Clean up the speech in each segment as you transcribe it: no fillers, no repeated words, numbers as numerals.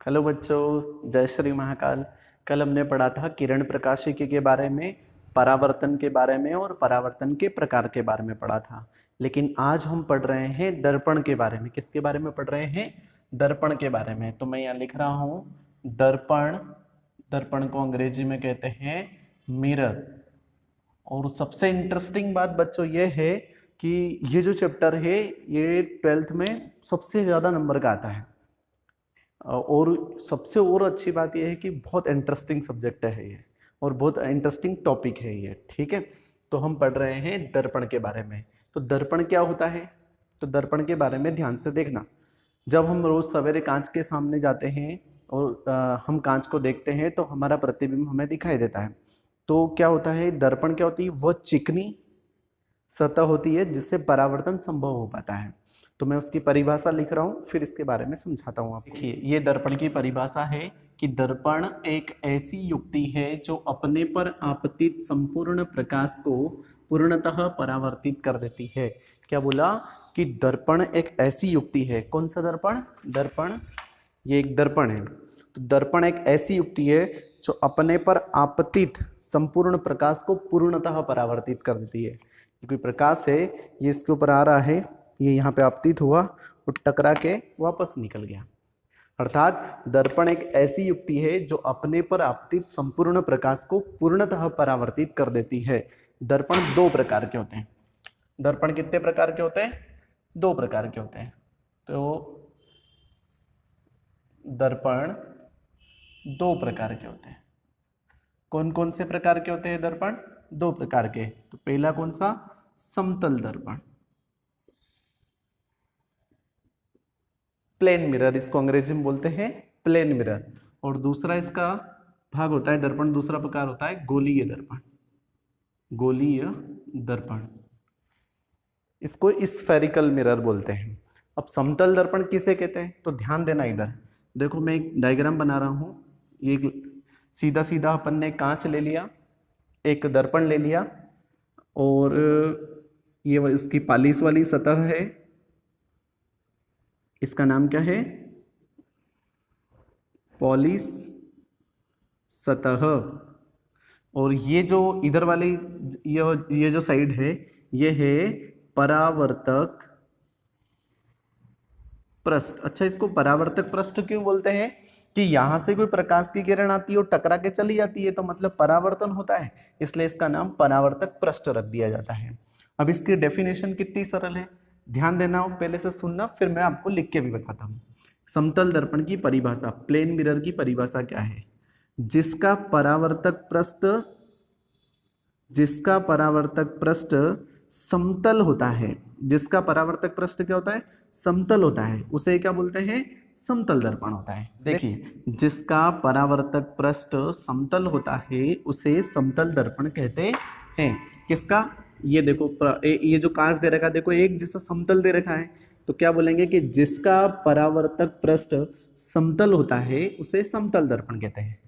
Hello बच्चों, जय श्री महाकाल। कल हमने पढ़ा था किरण प्रकाशिकी के बारे में, परावर्तन के बारे में और परावर्तन के प्रकार के बारे में पढ़ा था। लेकिन आज हम पढ़ रहे हैं दर्पण के बारे में। किसके बारे में पढ़ रहे हैं? दर्पण के बारे में। तो मैं यहाँ लिख रहा हूँ दर्पण। दर्पण को अंग्रेजी में कहते हैं मिरर। और सबसे इंटरेस्टिंग बात बच्चों ये है कि ये जो चैप्टर है ये 12th में सबसे ज़्यादा नंबर का आता है। और सबसे और अच्छी बात यह है कि बहुत इंटरेस्टिंग सब्जेक्ट है ये, और बहुत इंटरेस्टिंग टॉपिक है ये। ठीक है, तो हम पढ़ रहे हैं दर्पण के बारे में। तो दर्पण क्या होता है? तो दर्पण के बारे में ध्यान से देखना। जब हम रोज सवेरे कांच के सामने जाते हैं और हम कांच को देखते हैं तो हमारा प्रतिबिंब हमें दिखाई देता है। तो क्या होता है? दर्पण क्या होती है? वो चिकनी सतह होती है जिससे परावर्तन संभव हो पाता है। तो मैं उसकी परिभाषा लिख रहा हूँ, फिर इसके बारे में समझाता हूँ आपको। देखिए, ये दर्पण की परिभाषा है कि दर्पण एक ऐसी युक्ति है जो अपने पर आपतित संपूर्ण प्रकाश को पूर्णतः परावर्तित कर देती है। क्या बोला? कि दर्पण एक ऐसी युक्ति है। कौन सा दर्पण? दर्पण, ये एक दर्पण है। तो दर्पण एक ऐसी युक्ति है जो अपने पर आपतित संपूर्ण प्रकाश को पूर्णतः परावर्तित कर देती है। कोई प्रकाश है, ये इसके ऊपर आ रहा है, ये यहाँ पे आपतित हुआ और टकरा के वापस निकल गया। अर्थात दर्पण एक ऐसी युक्ति है जो अपने पर आपतित संपूर्ण प्रकाश को पूर्णतः परावर्तित कर देती है। दर्पण दो प्रकार के होते हैं। दर्पण कितने प्रकार के होते हैं? दो प्रकार के होते हैं। तो दर्पण दो प्रकार के होते हैं। कौन कौन से प्रकार के होते हैं दर्पण? दो प्रकार के। तो पहला कौन सा? समतल दर्पण, प्लेन मिरर, इसको अंग्रेजी में बोलते हैं प्लेन मिरर। और दूसरा इसका भाग होता है दर्पण, दूसरा प्रकार होता है गोलीय दर्पण। गोलीय दर्पण, इसको स्फेरिकल मिरर बोलते हैं। अब समतल दर्पण किसे कहते हैं? तो ध्यान देना, इधर देखो मैं एक डायग्राम बना रहा हूं। ये सीधा सीधा अपन ने कांच ले लिया, एक दर्पण ले लिया, और ये इसकी पालिश वाली सतह है। इसका नाम क्या है? पॉलिश सतह। और ये जो इधर वाली ये जो साइड है, ये है परावर्तक पृष्ठ। अच्छा, इसको परावर्तक पृष्ठ क्यों बोलते हैं? कि यहां से कोई प्रकाश की किरण आती है और टकरा के चली जाती है, तो मतलब परावर्तन होता है, इसलिए इसका नाम परावर्तक पृष्ठ रख दिया जाता है। अब इसकी डेफिनेशन कितनी सरल है, ध्यान देना, पहले से सुनना, फिर मैं आपको लिख के भी बताता हूं। समतल दर्पण की परिभाषा, प्लेन मिरर की परिभाषा क्या है? जिसका परावर्तक पृष्ठ समतल होता है, जिसका परावर्तक पृष्ठ क्या होता है? समतल होता है, उसे क्या बोलते हैं? समतल दर्पण होता है। देखिए, जिसका परावर्तक पृष्ठ समतल होता है उसे समतल दर्पण कहते हैं। किसका? ये देखो, ये जो कांच दे रखा है, देखो एक जैसा समतल दे रखा है, तो क्या बोलेंगे कि जिसका परावर्तक पृष्ठ समतल होता है उसे समतल दर्पण कहते हैं।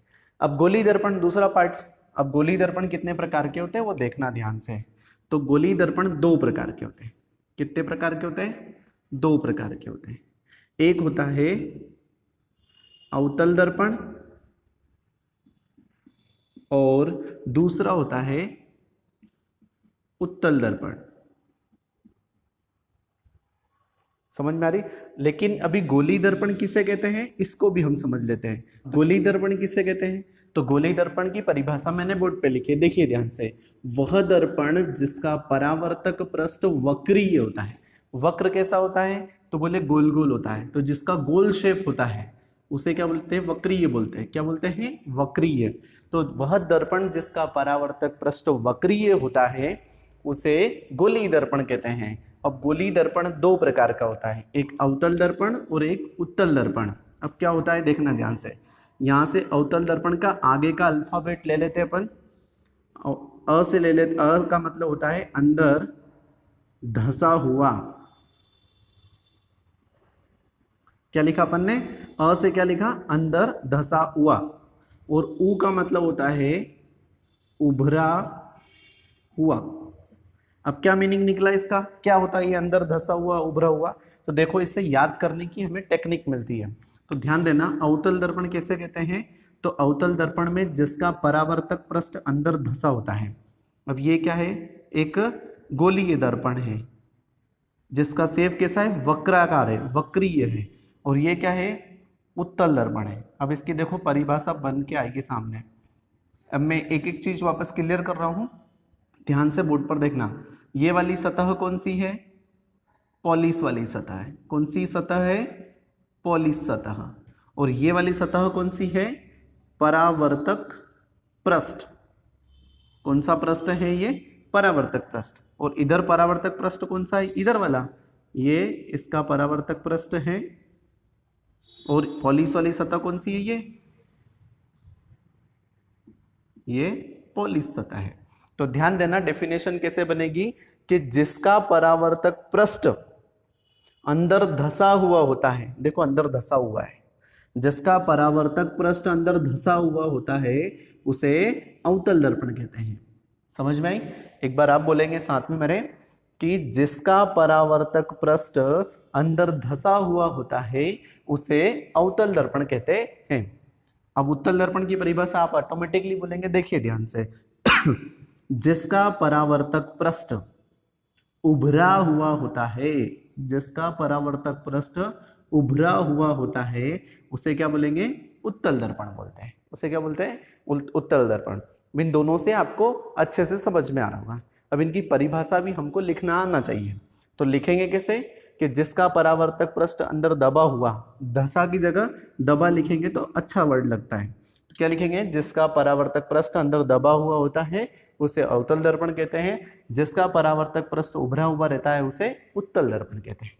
अब गोली दर्पण दूसरा पार्ट। अब गोली दर्पण कितने प्रकार के होते हैं वो देखना ध्यान से। तो गोली दर्पण दो प्रकार के होते हैं। कितने प्रकार के होते हैं? दो प्रकार के होते हैं। एक होता है अवतल दर्पण और दूसरा होता है उत्तल दर्पण। समझ में आ रही? लेकिन अभी गोली दर्पण किसे कहते हैं इसको भी हम समझ लेते हैं। गोली दर्पण किसे कहते हैं? तो गोली दर्पण की परिभाषा मैंने बोर्ड पे लिखी है, देखिए ध्यान से। वह दर्पण जिसका परावर्तक पृष्ठ वक्रीय होता है। वक्र कैसा होता है? तो बोले गोल गोल होता है। तो जिसका गोल शेप होता है उसे क्या बोलते हैं? वक्रीय बोलते हैं। क्या बोलते हैं? वक्रीय। तो वह दर्पण जिसका परावर्तक पृष्ठ वक्रीय होता है उसे गोली दर्पण कहते हैं। अब गोली दर्पण दो प्रकार का होता है, एक अवतल दर्पण और एक उत्तल दर्पण। अब क्या होता है देखना ध्यान से। यहां से अवतल दर्पण का आगे का अल्फाबेट ले लेते हैं अपन। अ से ले लेते। अ का मतलब होता है अंदर धंसा हुआ। क्या लिखा अपन ने? अ से क्या लिखा? अंदर धंसा हुआ। और उ का मतलब होता है उभरा हुआ। अब क्या मीनिंग निकला इसका, क्या होता है ये अंदर धसा हुआ उभरा हुआ? तो देखो इससे याद करने की हमें टेक्निक मिलती है। तो ध्यान देना, अवतल दर्पण कैसे कहते हैं? तो अवतल दर्पण में जिसका परावर्तक पृष्ठ अंदर धसा होता है। अब ये क्या है? एक गोलीय दर्पण है जिसका शेप कैसा है? वक्राकार है, वक्रीय है। और ये क्या है? उत्तल दर्पण है। अब इसकी देखो परिभाषा बन के आएगी सामने। अब मैं एक एक चीज वापस क्लियर कर रहा हूं, ध्यान से बोर्ड पर देखना। ये वाली सतह कौन सी है? पॉलिश वाली सतह है। कौन सी सतह है? पॉलिश सतह। और ये वाली सतह कौन सी है? परावर्तक पृष्ठ। कौन सा पृष्ठ है ये? परावर्तक पृष्ठ। और इधर परावर्तक पृष्ठ कौन सा है? इधर वाला, ये इसका परावर्तक पृष्ठ है। और पॉलिश वाली सतह कौन सी है? ये पॉलिश सतह है। तो ध्यान देना, डेफिनेशन कैसे बनेगी कि जिसका परावर्तक पृष्ठ अंदर धसा हुआ होता है, देखो अंदर धसा हुआ है, जिसका परावर्तक पृष्ठ अंदर धसा हुआ होता है उसे अवतल दर्पण कहते हैं। समझ में आई? एक बार आप बोलेंगे साथ में मेरे कि जिसका परावर्तक पृष्ठ अंदर धसा हुआ होता है उसे अवतल दर्पण कहते हैं। अब उत्तल दर्पण की परिभाषा आप ऑटोमेटिकली बोलेंगे, देखिए ध्यान से जिसका परावर्तक पृष्ठ उभरा हुआ होता है, जिसका परावर्तक पृष्ठ उभरा हुआ होता है उसे क्या बोलेंगे? उत्तल दर्पण बोलते हैं। उसे क्या बोलते हैं? उत्तल दर्पण। इन दोनों से आपको अच्छे से समझ में आ रहा होगा। अब इनकी परिभाषा भी हमको लिखना आना चाहिए। तो लिखेंगे कैसे कि जिसका परावर्तक पृष्ठ अंदर दबा हुआ, धसा की जगह दबा लिखेंगे तो अच्छा वर्ड लगता है। तो क्या लिखेंगे? जिसका परावर्तक पृष्ठ अंदर दबा हुआ होता है उसे अवतल दर्पण कहते हैं, जिसका परावर्तक पृष्ठ उभरा हुआ रहता है उसे उत्तल दर्पण कहते हैं।